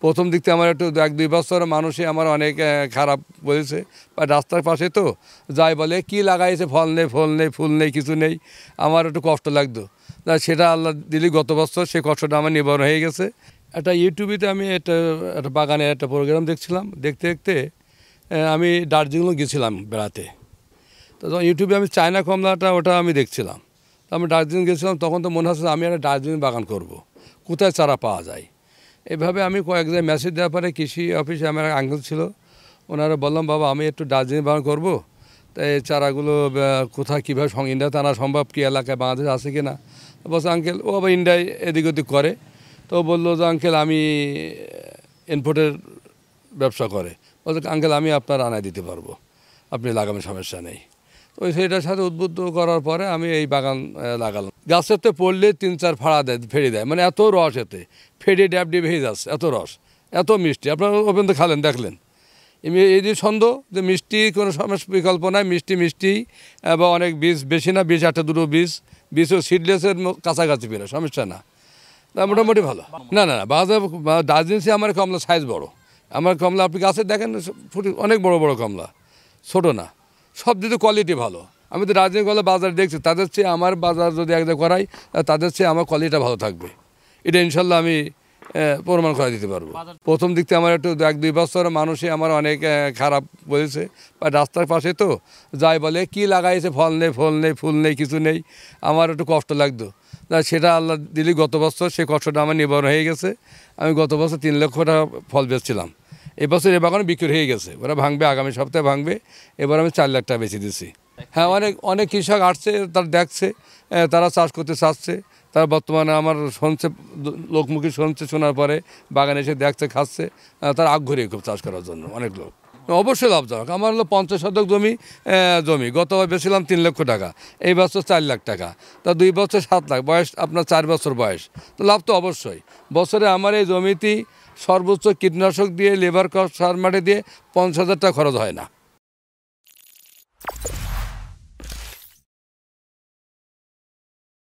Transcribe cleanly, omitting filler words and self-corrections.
প্রথম দিক থেকে আমার একটু 1-2 বছর মানুষই আমার অনেক খারাপ বলেছে, বা রাস্তার পাশে তো যাই বলে কি লাগাইছে, ফল নেই, ফল নেই, ফুল নেই, কিছু নেই, আমার একটু কষ্ট লাগতো। সেটা আল্লাহ দিলি গত বছর সেই কষ্টটা আমার নিবারণ হয়ে গেছে। একটা ইউটিউবেতে আমি একটা বাগানে একটা প্রোগ্রাম দেখছিলাম, দেখতে দেখতে আমি দার্জিলিং গেছিলাম বেড়াতে। তো তখন ইউটিউবে আমি চায়না কমলাটা ওটা আমি দেখছিলাম। তো আমি দার্জিলিং গেছিলাম, তখন তো মনে হচ্ছে আমি একটা দার্জিলিং বাগান করব, কোথায় চারা পাওয়া যায়। এভাবে আমি কয়েক জায়গায় মেসেজ দেওয়ার পরে কৃষি অফিসে আমার আঙ্কেল ছিল, ওনারা বললাম বাবা আমি একটু দার্জিলিং বাগান করবো, তাই এই চারাগুলো কোথায় কীভাবে ইন্ডিয়াতে আনা সম্ভব, কি এলাকায় বাংলাদেশ আছে কি না। বলছে আঙ্কেল ও আবার ইন্ডিয়ায় এদিক ওদিক করে, তো বললো যে আঙ্কেল আমি ইনপুটের ব্যবসা করে, বলছে আঙ্কেল আমি আপনার আনায় দিতে পারবো, আপনি লাগাবেন, সমস্যা নেই। তো সেইটার সাথে উদ্বুদ্ধ করার পরে আমি এই বাগান লাগালাম। গাছেতে পড়লে 3-4 ফাড়া দেয়, ফেড়ে দেয়, মানে এত রস, এতে ফেড়ে ড্যাব ডে ভেয়ে যাচ্ছে, এত রস, এত মিষ্টি। আপনারা ওপেন তো খালেন, দেখলেন। এই যে ছন্দ যে মিষ্টি কোনো সমস্যা বিকল্প নাই, মিষ্টি মিষ্টি, বা অনেক বীজ বেশি না, 20-8টা বীজও সিডলেসের কাছাকাছি পেরে, সমস্যা না, মোটামুটি ভালো। না না না, বাজার দার্জিলিং আমার কমলা সাইজ বড়, আমার কমলা আপনি গাছে দেখেন অনেক বড় বড় কমলা, ছোটো না, সব দিকে কোয়ালিটি ভালো। আমি তো দার্জিলিং কমলা বাজার দেখছি, তাদের চেয়ে আমার বাজার যদি এক জায়গায় করাই, তাদের চেয়ে আমার কোয়ালিটিটা ভালো থাকবে, এটা ইনশাল্লাহ আমি প্রমাণ করে দিতে পারবো। প্রথম দিক থেকে আমার একটু 1-2 বছর মানুষই আমার অনেক খারাপ বলেছে, বা রাস্তার পাশে তো যাই বলে কি লাগাইছে, ফল নেই, ফল নেই, ফুল নেই, কিছু নেই, আমার একটু কষ্ট লাগতো। সেটা আল্লাহ দিলি গত বছর সেই কষ্টটা আমার নিবারণ হয়ে গেছে। আমি গত বছর 3 লক্ষ টাকা ফল বেচছিলাম, এবছর এ বাগানে বিক্রি হয়ে গেছে, ওরা ভাঙবে, আগামী সপ্তাহে ভাঙবে, এবার আমি 4 লাখ টাকা বেচে দিচ্ছি। হ্যাঁ, অনেক অনেক কৃষক আসছে, তারা দেখছে, তারা চাষ করতে চাচ্ছে, তারা বর্তমানে আমার শুনছে, লোকমুখী শুনছে, শোনার পরে বাগানে এসে দেখছে, খাচ্ছে, তারা আগ্রহী খুব চাষ করার জন্য, অনেক লোক। অবশ্যই লাভজনক। আমার হলো 50 শতক জমি গতবার বেছিলাম 3 লক্ষ টাকা, এই বছর 4 লাখ টাকা, তা 2 বছর 7 লাখ, বয়স আপনার 4 বছর বয়স, তো লাভ তো অবশ্যই। বছরে আমার এই জমিতেই সর্বোচ্চ কীটনাশক দিয়ে, লেবার কস্ট, সার মাটি দিয়ে 50,000 টাকা খরচ হয় না।